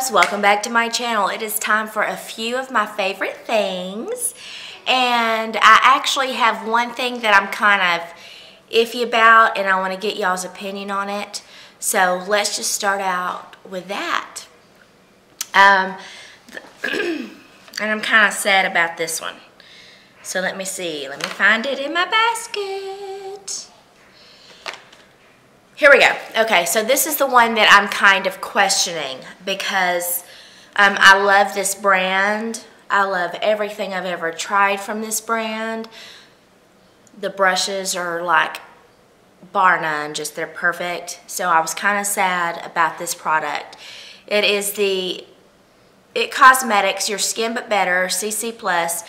loves, welcome back to my channel. It is time for a few of my favorite things, and I actually have one thing that I'm kind of iffy about and I want to get y'all's opinion on it. So let's just start out with that. And I'm kind of sad about this one. So let me see, let me find it in my basket. Here we go. Okay, so this is the one that I'm kind of questioning because I love this brand. I love everything I've ever tried from this brand. The brushes are like bar none, just they're perfect. So I was kind of sad about this product. It is the It Cosmetics Your Skin But Better CC Plus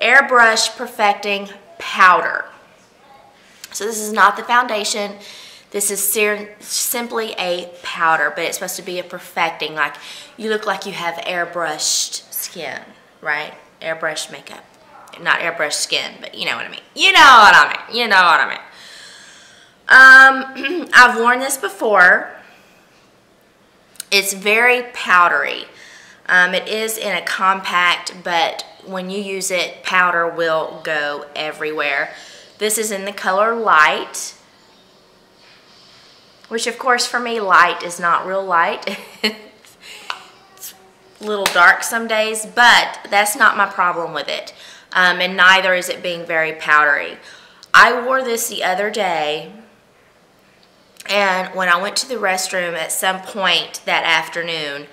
Airbrush Perfecting Powder. So this is not the foundation. This is simply a powder, but it's supposed to be a perfecting. Like, you look like you have airbrushed skin, right? Airbrushed makeup. Not airbrushed skin, but you know what I mean. You know what I mean. You know what I mean. I've worn this before. It's very powdery. It is in a compact, but when you use it, powder will go everywhere. This is in the color Light. Which, of course, for me, light is not real light. It's a little dark some days, but that's not my problem with it. And neither is it being very powdery. I wore this the other day, and when I went to the restroom at some point that afternoon,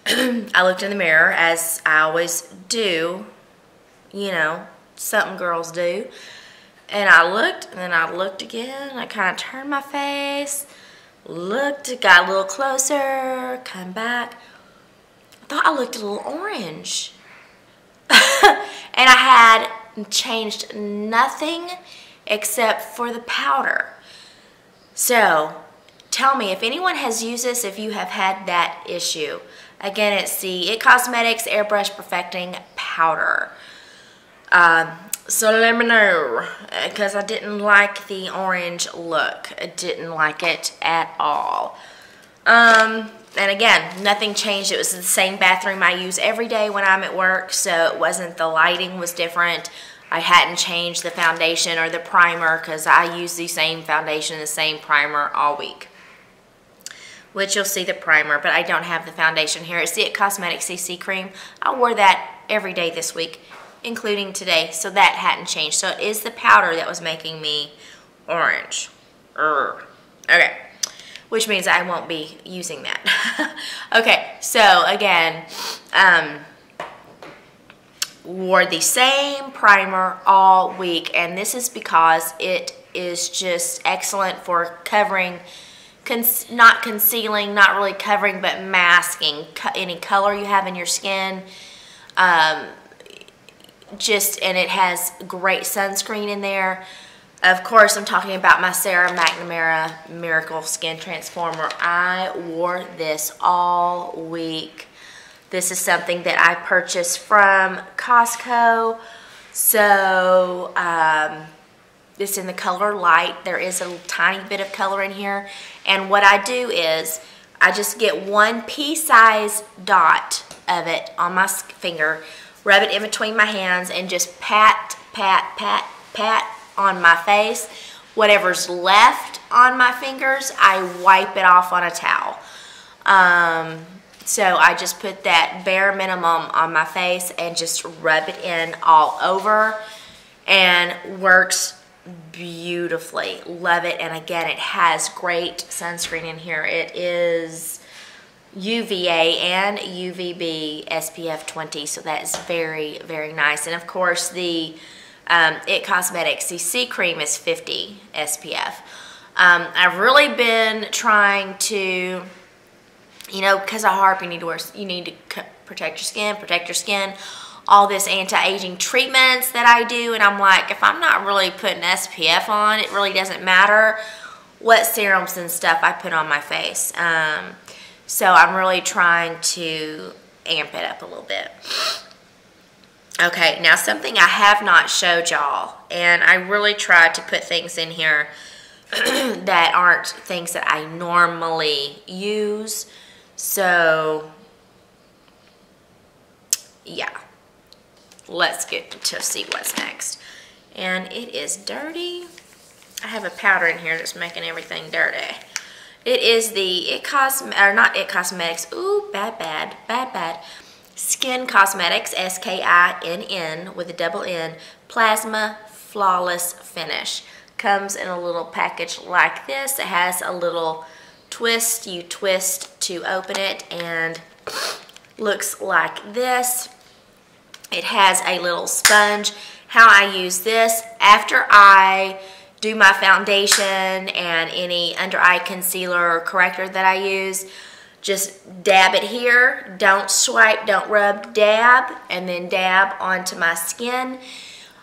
I looked in the mirror, as I always do. You know, something girls do. And I looked, and then I looked again. I kind of turned my face, looked, got a little closer, come back. I thought I looked a little orange. And I had changed nothing except for the powder. So, tell me if anyone has used this, if you have had that issue. Again, it's the It Cosmetics Airbrush Perfecting Powder. So let me know, because I didn't like the orange look. I didn't like it at all. And again, nothing changed. It was the same bathroom I use every day when I'm at work, so it wasn't, the lighting was different. I hadn't changed the foundation or the primer because I use the same foundation, the same primer all week. Which you'll see the primer, but I don't have the foundation here. It's the It Cosmetics CC Cream. I wore that every day this week, including today, so that hadn't changed. So it is the powder that was making me orange. Okay, which means I won't be using that. Okay, so again, wore the same primer all week, and this is because it is just excellent for covering, not concealing, not really covering, but masking any color you have in your skin. And it has great sunscreen in there. Of course, I'm talking about my McNamara Miracle Skin Transformer. I wore this all week. This is something that I purchased from Costco. So, it's in the color Light. There is a tiny bit of color in here. And what I do is, I just get one pea-size dot of it on my finger, rub it in between my hands, and just pat, pat, pat, pat on my face. Whatever's left on my fingers, I wipe it off on a towel. So I just put that bare minimum on my face and just rub it in all over, and works beautifully. Love it. And again, it has great sunscreen in here. It is UVA and UVB SPF 20, so that is very, very nice. And of course, the It Cosmetics CC Cream is 50 SPF. I've really been trying to, you know, because of HARP, you need to protect your skin, all this anti-aging treatments that I do, and I'm like, if I'm not really putting SPF on, it really doesn't matter what serums and stuff I put on my face. So I'm really trying to amp it up a little bit. Okay, now something I have not showed y'all, and I really tried to put things in here that aren't things that I normally use. So let's get to see what's next. And it is dirty. I have a powder in here that's making everything dirty. It is the not It Cosmetics. Ooh, bad. Skinn Cosmetics, Skinn with a double N, Plasma Flawless Finish. Comes in a little package like this. It has a little twist. You twist to open it and looks like this. It has a little sponge. How I use this, after I do my foundation and any under eye concealer or corrector that I use, just dab it here. Don't swipe, don't rub, dab, and then dab onto my skin.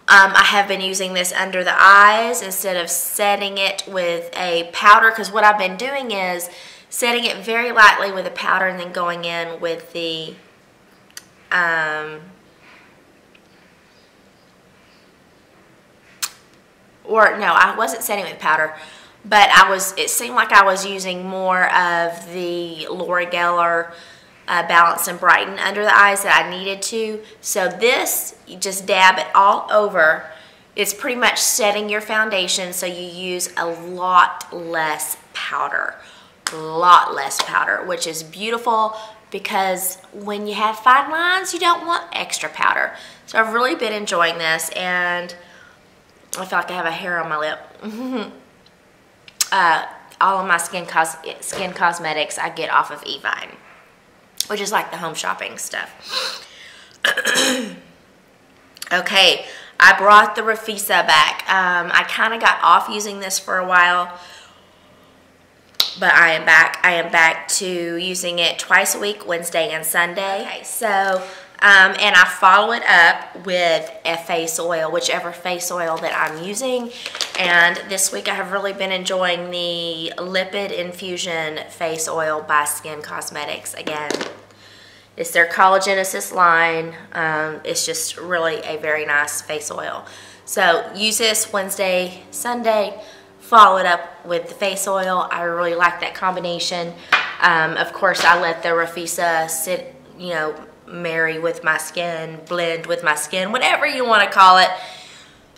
I have been using this under the eyes instead of setting it with a powder, because what I've been doing is setting it very lightly with a powder and then going in with the or no, I wasn't setting it with powder, but it seemed like I was using more of the Laura Geller Balance and Brighten under the eyes that I needed to. So this, you just dab it all over. It's pretty much setting your foundation, so you use a lot less powder. Which is beautiful, because when you have fine lines, you don't want extra powder. So I've really been enjoying this, and I feel like I have a hair on my lip. All of my Skinn Cosmetics I get off of Evine, which is like the home shopping stuff. Okay, I brought the Refissa back. I kind of got off using this for a while, but I am back. I am back to using it twice a week, Wednesday and Sunday. Okay, so and I follow it up with a face oil, whichever face oil that I'm using. And this week I have really been enjoying the Lipid Infusion face oil by Skinn Cosmetics. Again, it's their Collagenesis line. It's just really a very nice face oil. So use this Wednesday, Sunday, follow it up with the face oil. I really like that combination. Of course, I let the Refissa sit, you know, marry with my skin, blend with my skin, whatever you want to call it.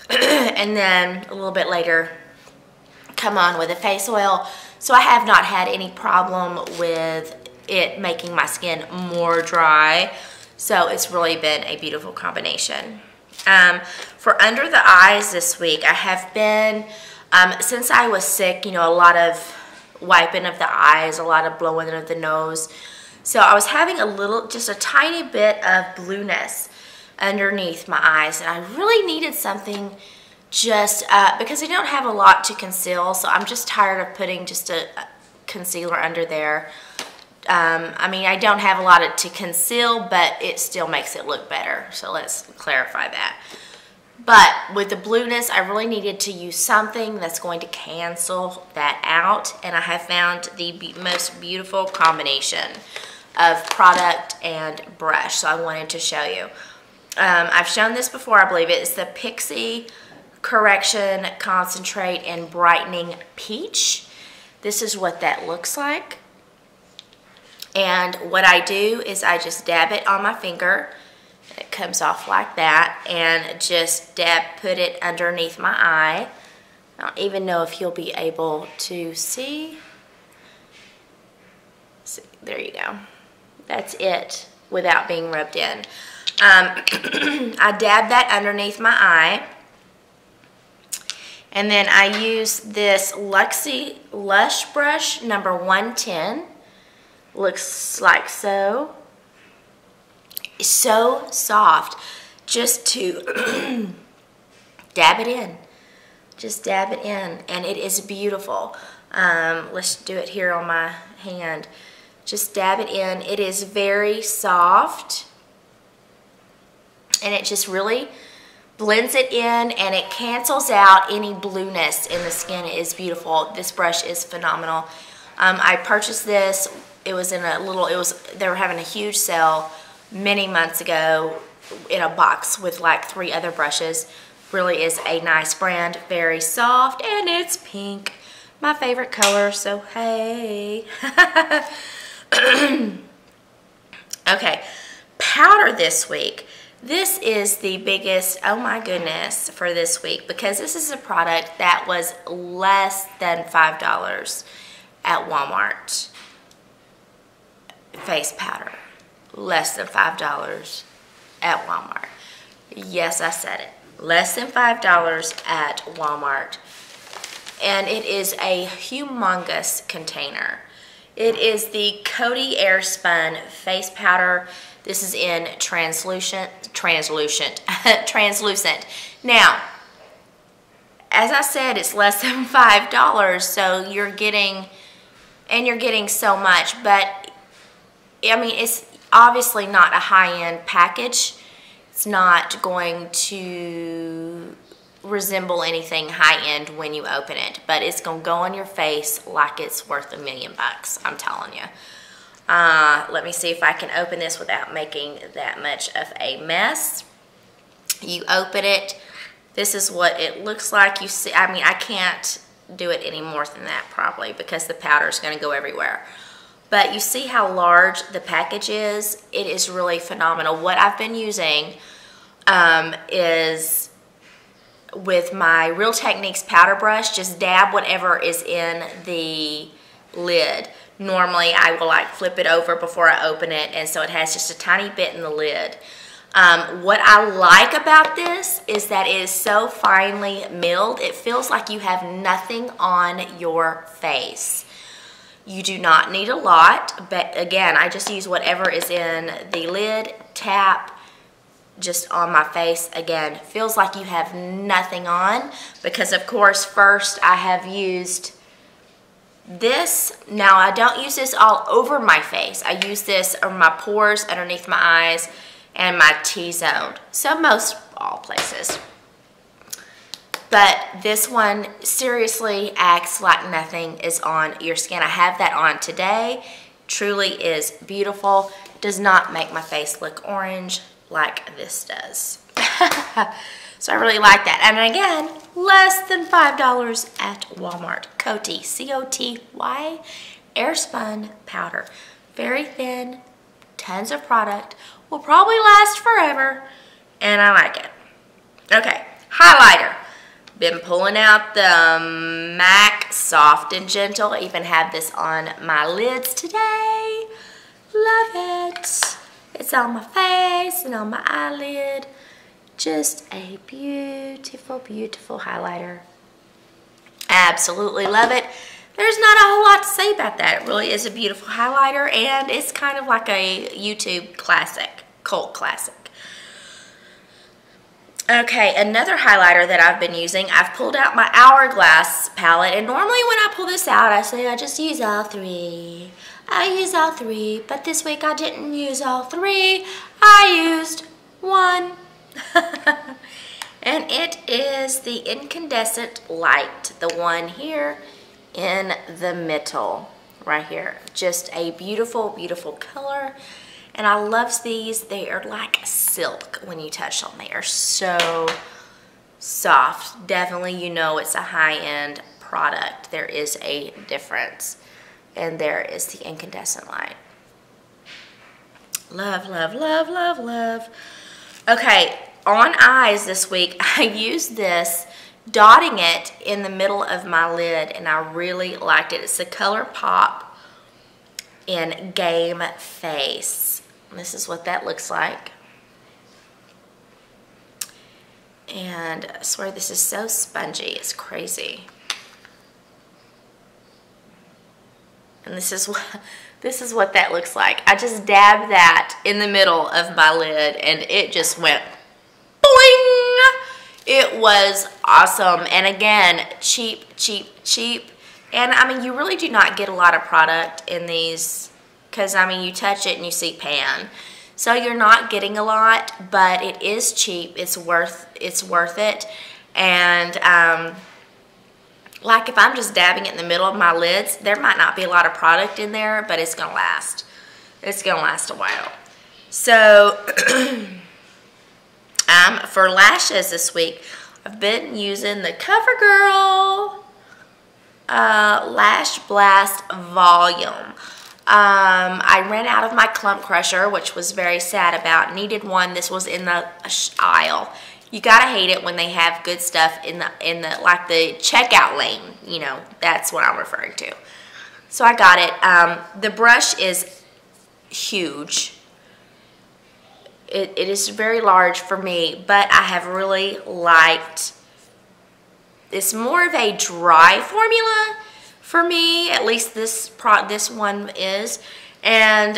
And then a little bit later, come on with the face oil. So I have not had any problem with it making my skin more dry. So it's really been a beautiful combination. For under the eyes this week, I have been, since I was sick, you know, a lot of wiping of the eyes, a lot of blowing of the nose. So I was having a little, just a tiny bit of blueness underneath my eyes, and I really needed something just because I don't have a lot to conceal, so I'm just tired of putting just a concealer under there. I mean, I don't have a lot to conceal, but it still makes it look better, so let's clarify that. But with the blueness, I really needed to use something that's going to cancel that out, and I have found the most beautiful combination of product and brush, so I wanted to show you. I've shown this before, I believe. It's the Pixi Correction Concentrate and Brightening Peach. This is what that looks like. And what I do is I just dab it on my finger. It comes off like that, and just put it underneath my eye. I don't even know if you'll be able to see. There you go. That's it without being rubbed in. I dab that underneath my eye, and then I use this Lush brush number 110. Looks like so. It's so soft. Just to dab it in. Just dab it in, and it is beautiful. Let's do it here on my hand. Just dab it in. It is very soft, and it just really blends it in, and it cancels out any blueness in the skin. It is beautiful. This brush is phenomenal. I purchased this. It was in a little, they were having a huge sale many months ago in a box with like 3 other brushes. Really is a nice brand, very soft, and it's pink, my favorite color, so hey. Okay, powder this week. This is the biggest, oh my goodness, for this week, because this is a product that was less than $5 at Walmart. Face powder, less than $5 at Walmart. Yes, I said it. Less than $5 at Walmart. And it is a humongous container. It is the Coty Airspun face powder. This is in translucent. Now, as I said, it's less than $5, so you're getting so much, but I mean, it's obviously not a high-end package. It's not going to resemble anything high-end when you open it, but it's gonna go on your face like it's worth $1 million bucks, I'm telling you. Let me see if I can open this without making that much of a mess. You open it, this is what it looks like. You see, I mean, I can't do it any more than that probably because the powder is gonna go everywhere. But you see how large the package is? It is really phenomenal. What I've been using is with my Real Techniques powder brush, just dab whatever is in the lid. Normally I will like flip it over before I open it, and so it has just a tiny bit in the lid. What I like about this is that it is so finely milled. It feels like you have nothing on your face. You do not need a lot, but again, I just use whatever is in the lid, tap, just on my face. Again, feels like you have nothing on because of course first I have used this. Now I don't use this all over my face. I use this on my pores, underneath my eyes, and my T-zone. So most all places. But this one seriously acts like nothing is on your skin. I have that on today. Truly is beautiful. Does not make my face look orange like this does. So I really like that. And again, less than $5 at Walmart. Coty, C-O-T-Y, Airspun powder. Very thin, tons of product. Will probably last forever, and I like it. Okay, highlighter. Been pulling out the MAC Soft and Gentle. I even have this on my lids today. Love it. It's on my face and on my eyelid. Just a beautiful, beautiful highlighter. Absolutely love it. There's not a whole lot to say about that. It really is a beautiful highlighter, and it's kind of like a YouTube classic, cult classic. Okay, another highlighter that I've been using, I've pulled out my Hourglass palette, and normally when I pull this out, I say I just use all three. I use all three, but this week I didn't use all three. I used one. And it is the Incandescent Light, the one here in the middle, right here. Just a beautiful, beautiful color. And I love these. They are like silk when you touch them. They are so soft. Definitely, you know it's a high-end product. There is a difference. And there is the Incandescent Light. Love, love, love, love, love. Okay, on eyes this week, I used this, dotting it in the middle of my lid, and I really liked it. It's the Color Pop in Game Face. This is what that looks like. And I swear this is so spongy, it's crazy. And this is what that looks like. I just dabbed that in the middle of my lid, and it just went boing! It was awesome. And again, cheap, cheap, cheap. And I mean, you really do not get a lot of product in these, because I mean, you touch it and you see pan. So you're not getting a lot, but it is cheap. It's worth it. And like if I'm just dabbing it in the middle of my lids, there might not be a lot of product in there, but it's gonna last. It's gonna last a while. So for lashes this week, I've been using the Covergirl Lash Blast Volume. I ran out of my clump crusher, which was very sad about. Needed one. This was in the aisle. You gotta hate it when they have good stuff in the like the checkout lane. You know, that's what I'm referring to. So I got it. The brush is huge. It is very large for me, but I have really liked. It's more of a dry formula for me, at least this one is, and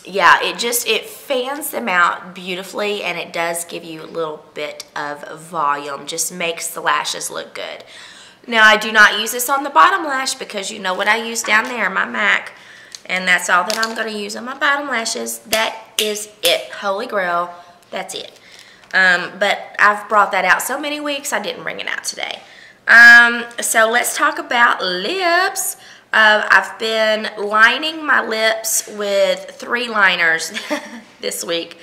yeah, it fans them out beautifully, and it does give you a little bit of volume, just makes the lashes look good. Now, I do not use this on the bottom lash because you know what I use down there, my MAC, and that's all that I'm going to use on my bottom lashes. That is it. Holy grail, that's it. But I've brought that out so many weeks, I didn't bring it out today. So let's talk about lips. I've been lining my lips with 3 liners this week.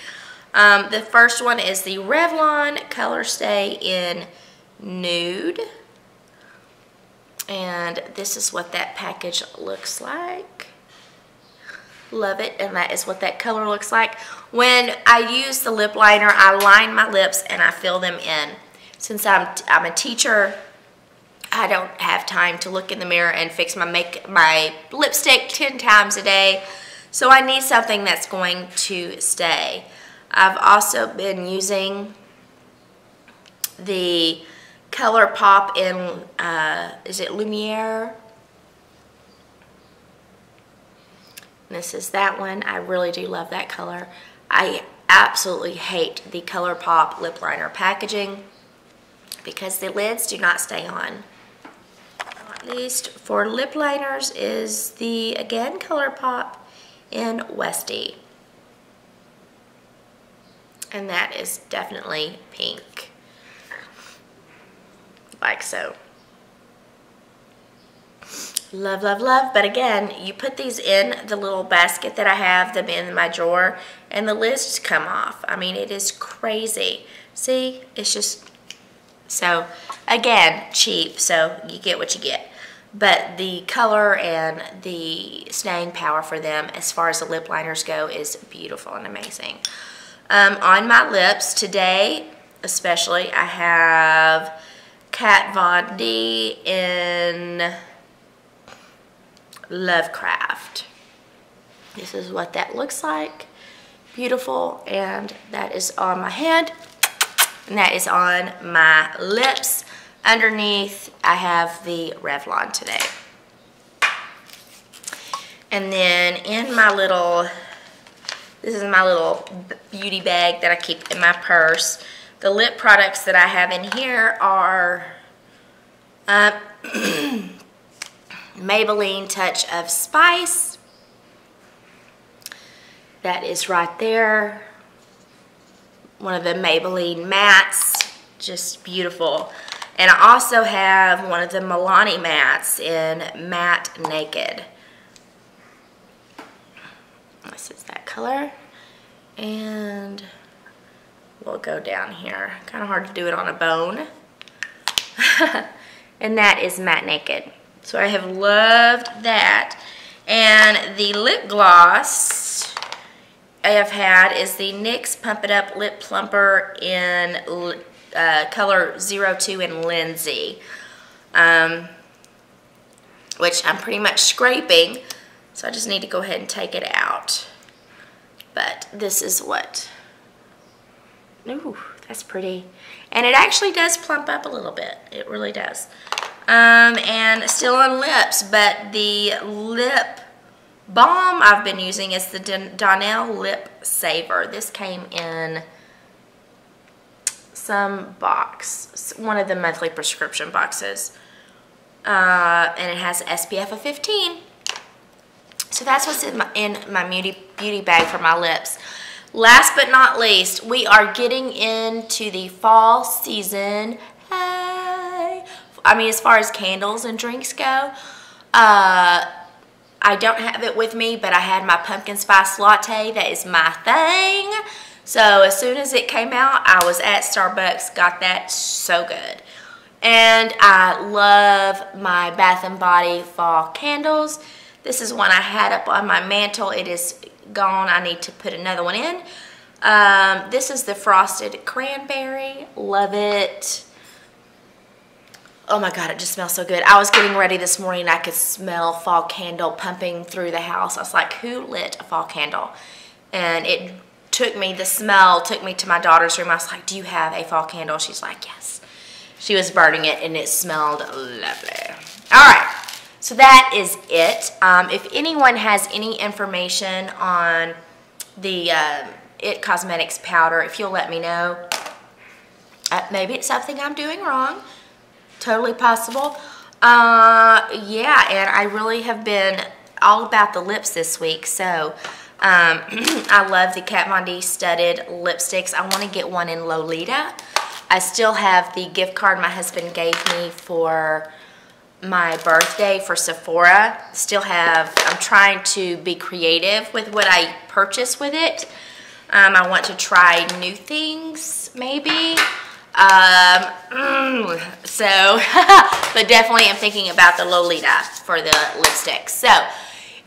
The first one is the Revlon Color Stay in Nude. And this is what that package looks like. Love it, and that is what that color looks like. When I use the lip liner, I line my lips and I fill them in. Since I'm a teacher, I don't have time to look in the mirror and fix my lipstick 10 times a day. So I need something that's going to stay. I've also been using the Color Pop in, is it Lumiere? This is that one. I really do love that color. I absolutely hate the Color Pop lip liner packaging because the lids do not stay on. At least for lip liners is the, again, Color Pop in Westie. And that is definitely pink. Like so. Love, love, love. But again, you put these in the little basket that I have them in my drawer, and the lids just come off. I mean, it is crazy. See? It's just, so, again, cheap, so you get what you get. But the color and the staying power for them, as far as the lip liners go, is beautiful and amazing. On my lips today, especially, I have Kat Von D in Lovecraft. This is what that looks like. Beautiful, and that is on my head, and that is on my lips. Underneath, I have the Revlon today. And then in my little, this is my little beauty bag that I keep in my purse. The lip products that I have in here are Maybelline Touch of Spice. That is right there. One of the Maybelline mattes, just beautiful. And I also have one of the Milani mattes in Matte Naked. This is that color. And we'll go down here. Kind of hard to do it on a bone. And that is Matte Naked. So I have loved that. And the lip gloss I have had is the NYX Pump It Up Lip Plumper in color 02 in Lindsay, which I'm pretty much scraping, so I just need to go ahead and take it out. But this is what, ooh, that's pretty. And it actually does plump up a little bit. It really does. And still on lips, but the lip balm I've been using is the Donnell Lip Saver. This came in some box, one of the monthly prescription boxes, and it has SPF of 15. So that's what's in my beauty bag for my lips. Last but not least, we are getting into the fall season. Hey, I mean, as far as candles and drinks go, I don't have it with me, but I had my pumpkin spice latte. That is my thing. So as soon as it came out, I was at Starbucks, got that, so good. And I love my Bath & Body fall candles. This is one I had up on my mantle. It is gone. I need to put another one in. This is the Frosted Cranberry. Love it. Oh my God, it just smells so good. I was getting ready this morning and I could smell fall candle pumping through the house. I was like, who lit a fall candle? And it took me, the smell took me to my daughter's room. I was like, do you have a fall candle? She's like, yes. She was burning it and it smelled lovely. All right, so that is it. If anyone has any information on the It Cosmetics powder, if you'll let me know. Maybe it's something I'm doing wrong. Totally possible. Yeah, and I really have been all about the lips this week. So I love the Kat Von D studded lipsticks. I want to get one in Lolita. I still have the gift card my husband gave me for my birthday for Sephora. Still have, I'm trying to be creative with what I purchase with it. I want to try new things, maybe. But definitely I'm thinking about the Lolita for the lipstick. So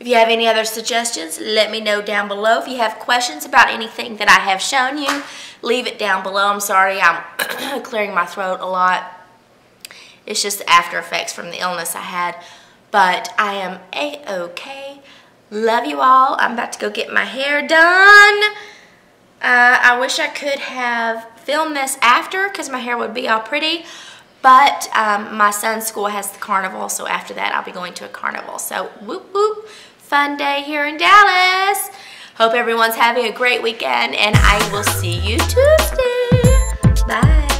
if you have any other suggestions, let me know down below. If you have questions about anything that I have shown you, leave it down below. I'm sorry, I'm clearing my throat a lot. It's just the after effects from the illness I had. But I am a-okay. Love you all. I'm about to go get my hair done. I wish I could have filmed this after because my hair would be all pretty. But my son's school has the carnival, so after that I'll be going to a carnival. So whoop whoop, fun day here in Dallas. Hope everyone's having a great weekend, and I will see you Tuesday. Bye.